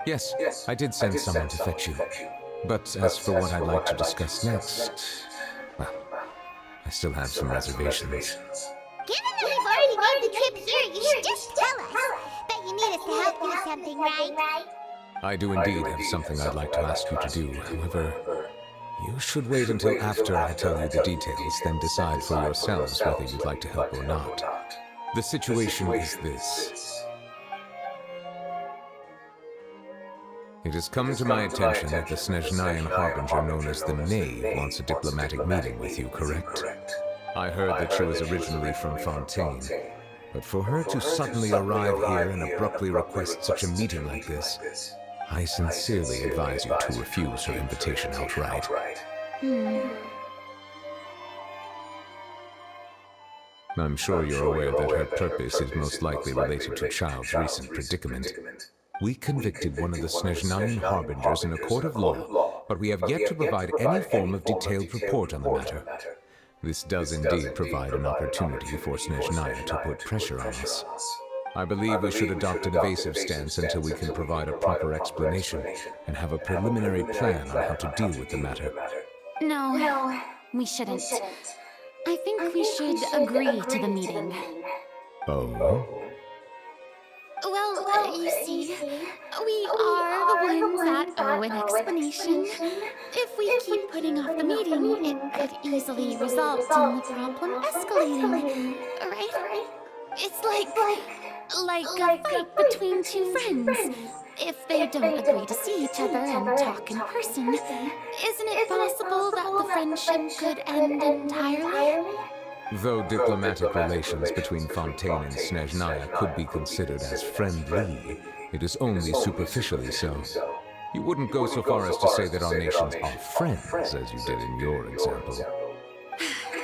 Yes, I did send someone to fetch you. But as for what I'd like to discuss next, well, I still have some reservations. Given that we've already made the trip here, you should just tell us. Bet you need us to help you with something, right? I do indeed have something I'd like to ask you to do. However, you should wait until after I tell you the details, then decide for yourselves whether you'd like to help or not. The situation is this. It has come to my attention that the Snezhnayan Harbinger known as the Knave wants a diplomatic meeting with you, correct? I heard that she was originally from Fontaine, but for her to suddenly arrive here and abruptly request such a meeting like this, I sincerely advise you to refuse her invitation outright. I'm sure you're aware that her purpose is most likely related to Child's recent predicament. We convicted one of the Snezhnayan Harbingers in a court of law, but we have yet to provide any form of detailed report on the matter. This does indeed provide an opportunity for Snezhnaya to put pressure on us. I believe we should adopt an evasive stance until we can provide a proper explanation and have a preliminary plan on how to deal with the matter. No, we shouldn't. I think we should agree to the meeting. Oh? Well, you see, we are the ones that owe an explanation. If we keep putting off the meeting, it could easily result in the problem escalating, right? It's like a fight between two friends. If they don't agree to see each other and talk in person, isn't it possible that the friendship could end entirely? Though diplomatic relations between Fontaine and Snezhnaya could be considered as friendly, it is only superficially so. You wouldn't go so far as to say that our nations are friends, as you did in your example.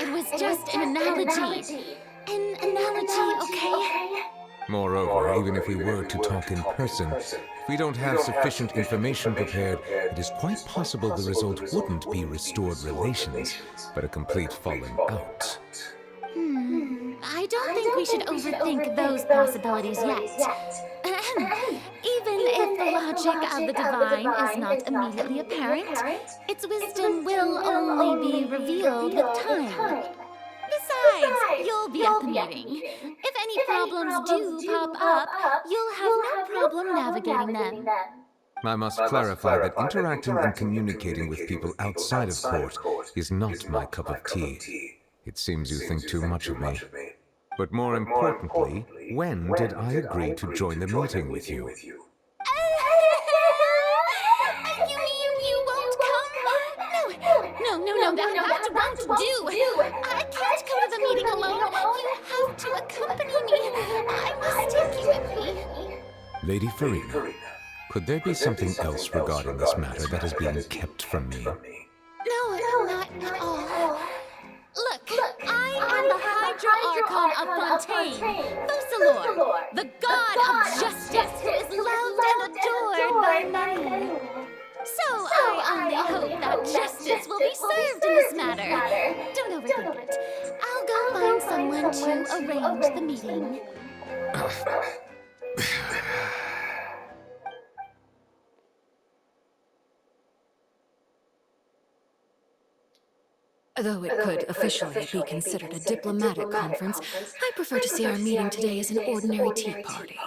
It was just an analogy. An analogy, okay? Moreover, even if we were to talk in person, if we don't have sufficient information prepared, it is quite possible the result wouldn't be restored relations, but a complete falling out. I don't think we should overthink those possibilities yet. Even if the logic of the divine is not immediately apparent, its wisdom will only be revealed with time. Besides, you'll be at the meeting. If any problems do pop up, you'll have no problem navigating them. I must clarify that interacting and communicating with people outside of court is not my cup of tea. It seems you think too much of me. But more importantly, when did I agree to join the meeting with you? You mean you won't come? No, that won't do. I can't come to the meeting alone. You have to accompany me. I must take you with me. Lady Farina, could there be something else regarding this matter that is being kept from me? No, not at all. Look, I am the Hydra Archon of Fontaine, Focalor, the god of justice who is loved and adored by many. So I only hope that justice will be served in this matter. Don't overthink it. I'll go find someone to arrange the meeting. Though it could officially be considered a diplomatic conference, I prefer to see our meeting today as an ordinary tea party.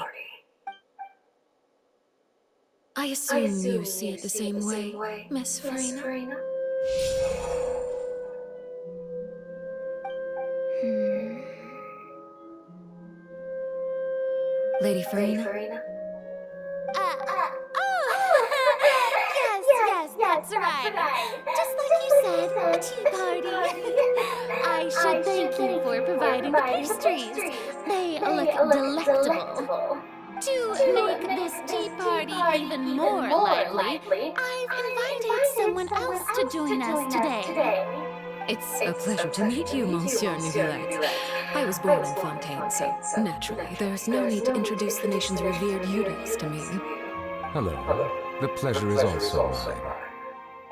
I assume you see it the same way, Miss Farina? Lady Farina? Yes, that's right. Just like you said, a tea party. I should thank you for providing the pastries. They look delectable. To make this tea party even more lively, I've invited someone else to join us today. It's a pleasure to meet you, Monsieur Neuvillette. I was born in Fontaine, so naturally, there's no need to introduce the nation's revered Eudex to me. Hello. The pleasure is also mine.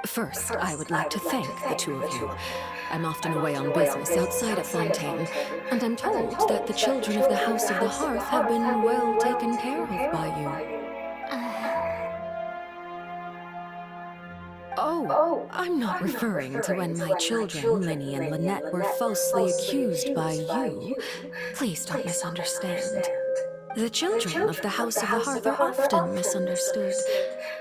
First, I would like to thank the two of you. I'm often away on business outside of Fontaine, and I'm told that the children of the House of the Hearth have been well taken care of by you. Oh, I'm not referring to when my children, Linny and Lynette, were falsely accused by you. Please don't misunderstand. The children of the House of the Hearth are often misunderstood,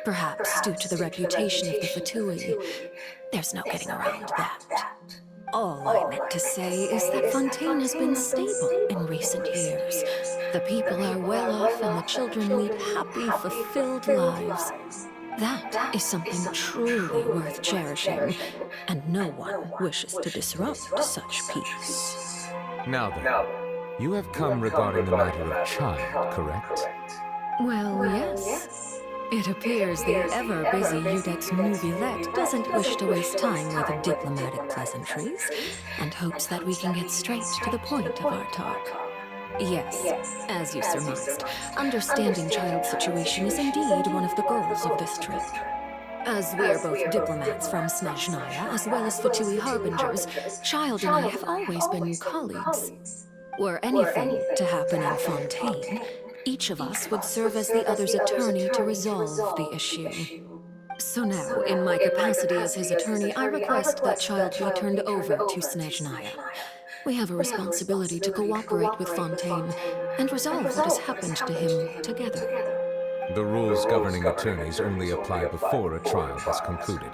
perhaps due to the reputation of the Fatui. There's no getting around that. All I meant to say is that Fontaine has been stable in recent years. The people are well off and the children lead happy, fulfilled lives. That is something truly worth cherishing, and no one wishes to disrupt such peace. Now then, you have come regarding the matter of child, correct? Well, yes. It appears the ever-busy Eudex Neuvillette doesn't wish to waste time with diplomatic pleasantries, and hopes that we can get straight to the point of our talk. Yes, as you surmised, understanding child's situation is indeed one of the goals of this trip. As we are both diplomats from Snezhnaya, as well as Fatui harbingers, Child and I have always been colleagues. Were anything to happen in Fontaine, each of us would serve as the other's attorney to resolve the issue. So now, in my capacity as his attorney, I request that Child be turned over to Snezhnaya. We have a responsibility to cooperate with Fontaine and resolve what has happened to him together. The rules governing attorneys only apply before a trial has concluded.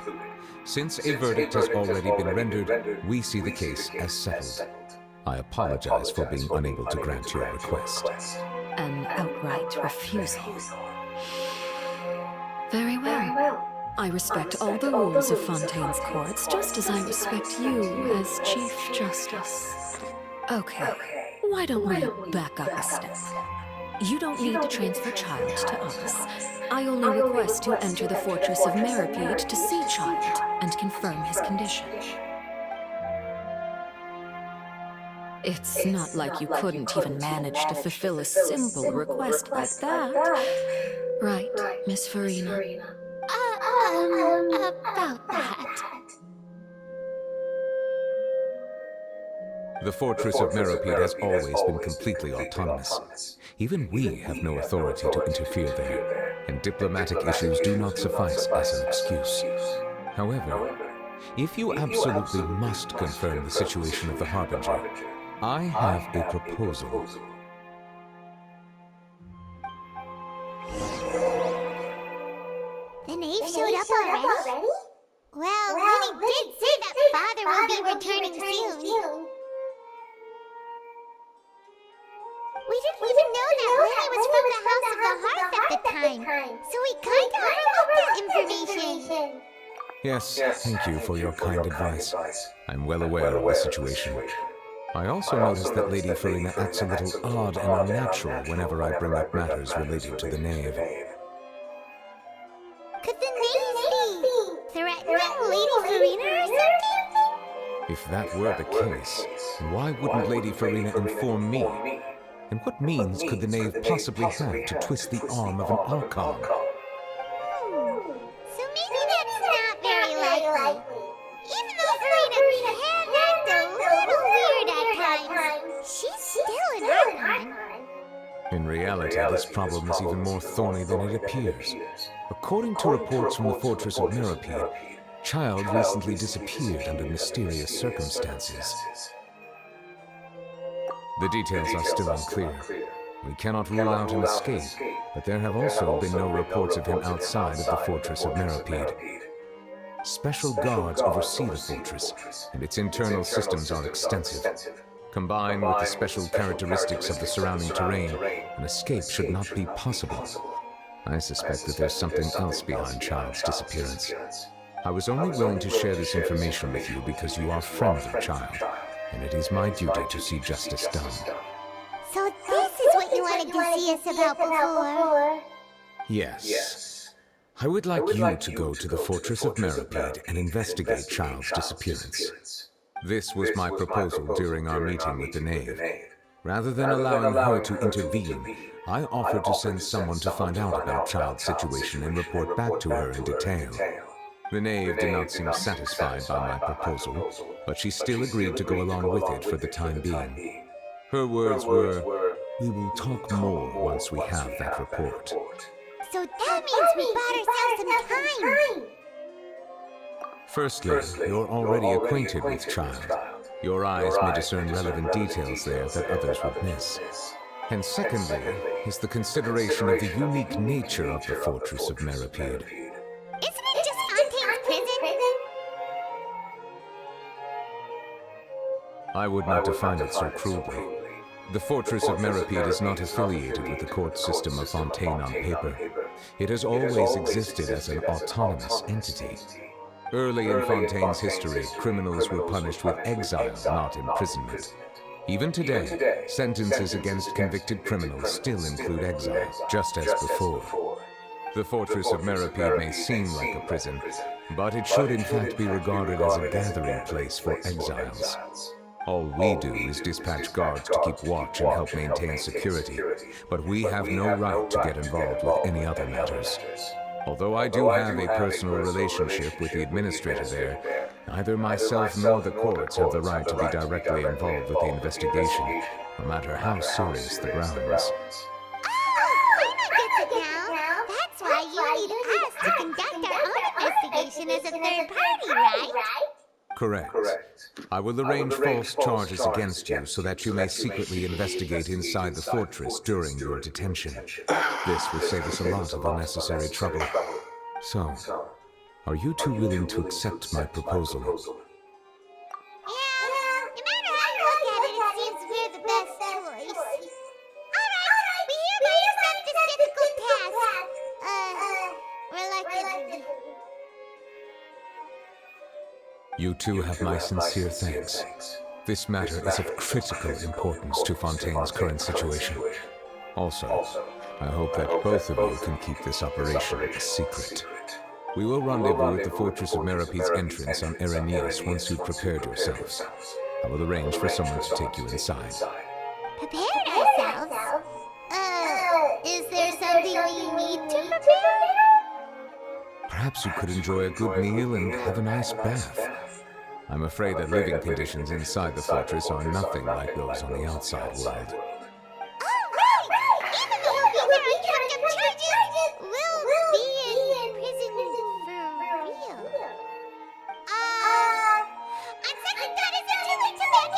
Since a verdict has already been rendered, we see the case as settled. I apologize for being unable to grant your request. An outright refusal. Very well. I respect all the rules of Fontaine's courts, just as I respect you as Chief Justice. Okay, why don't we back up a step? You don't need to transfer Child to us. I only request to enter the fortress of Meripede to see Child and confirm his condition. It's not like you couldn't even manage to fulfill a simple request like that. Right, Miss Farina? About that. The fortress of Meripede has always been completely autonomous. Even we have no authority to interfere there, and diplomatic issues do not suffice as an excuse. However, if you absolutely must confirm the situation of the Harbinger, I have a proposal. The knave showed up already? Well, Winnie did say that Father will be returning soon. We didn't even know that Winnie was from the House of the Hearth at the time, so we kinda overlooked that information. Yes, thank you for your kind advice. I'm well aware of the situation. I also noticed that Lady Farina acts a little odd and unnatural whenever I bring up matters related to the knave. Could the knave be threatening Lady Farina or something? If that were the case, why wouldn't Lady Farina inform me? And what means could the knave possibly have to twist the arm of an Archon? So maybe that's not very likely. Even though Farina can act a little weird at times, she's still an Archon. In reality, this problem is even more thorny than it appears. According to reports from the fortress of Meripede, Child recently disappeared under mysterious circumstances. The details are still unclear. We cannot rule out an escape, but there have also been no reports of him outside of the fortress of Meripede. Special guards oversee the fortress, and its internal systems are extensive. Combined with the special characteristics of the surrounding terrain, an escape should not be possible. I suspect that there's something else behind Child's disappearance. I was only willing to share this information with you because you are friends of Child, and it is my duty to see justice done. So this is what you wanted to see us about before. Yes. I would like you to go to the Fortress of Meripede and investigate Child's disappearance. This was my proposal during our meeting with the Knave. Rather than allowing her to intervene, I offered to send someone to find out about Child's situation and report back to her in detail. The Knave did not seem satisfied by my proposal, but she still agreed to go along with it for the time being. Her words were, "We will talk more once we have that report." So that means we bought ourselves some time. Firstly, you're already acquainted with Child. Your eyes may discern relevant details there that others would miss. And secondly, is the consideration of the unique nature of the Fortress of Meripede. Isn't it just Fontaine's prison? I would not define it so crudely. The Fortress of Meripede is not affiliated with the court system of Fontaine on paper. It has always existed as an autonomous entity. Early in Fontaine's history, criminals were punished with exile, not imprisonment. Even today, sentences against convicted criminals still include exile, just as before. The Fortress of Meripede may seem like a prison, but it should in fact be regarded as a gathering place for exiles. All we do is dispatch guards to keep watch and help maintain security, but we have no right to get involved with any other matters. Although I do have a personal relationship with the administrator there, neither myself nor the courts have the right to be directly involved with the investigation, no matter how serious the grounds. Oh, I get it now. That's why you need us to conduct our own investigation as a third party, right? Correct. I will arrange false charges against you so that you may secretly investigate inside the fortress during your detention. This will save us a lot of unnecessary trouble. So, are you two willing to accept my proposal? Yeah, no matter how you look at it, it seems we're the best choice. Alright, we hereby accept this difficult task. Reluctantly. You two have my sincere thanks. This matter is of critical importance to Fontaine's current situation. Also, I hope that both of you can keep this operation a secret. We will rendezvous at the Fortress of Meripede's entrance on Erenius once you've prepared yourselves. I will arrange for someone to take you inside. Prepared ourselves? Is there something we need to prepare? Perhaps you could enjoy a good meal and have a nice bath. I'm afraid that living conditions inside the fortress are nothing like those on the outside world. Even though we'll be there on trumped up charges, we'll be in prison for real. On second thought, is it too late to back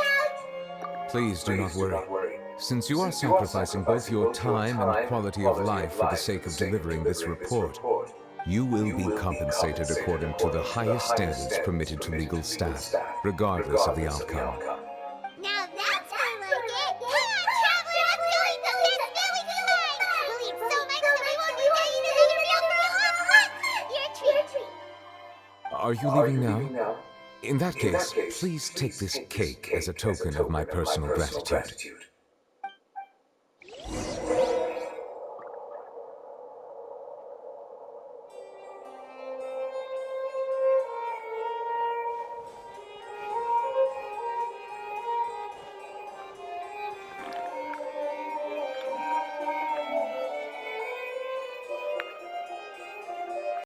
out? Please do not worry. Since you are sacrificing both your time and quality of life for the sake of delivering this report, you will be compensated according to the highest standards permitted to legal staff, regardless of the outcome. Now that's more like it. Come on, traveler, let's go eat the best meal we can find. We'll eat so much that we won't need to eat another meal for a long month. Your treat. Are you leaving now? In that case, please take this cake as a token of my personal gratitude.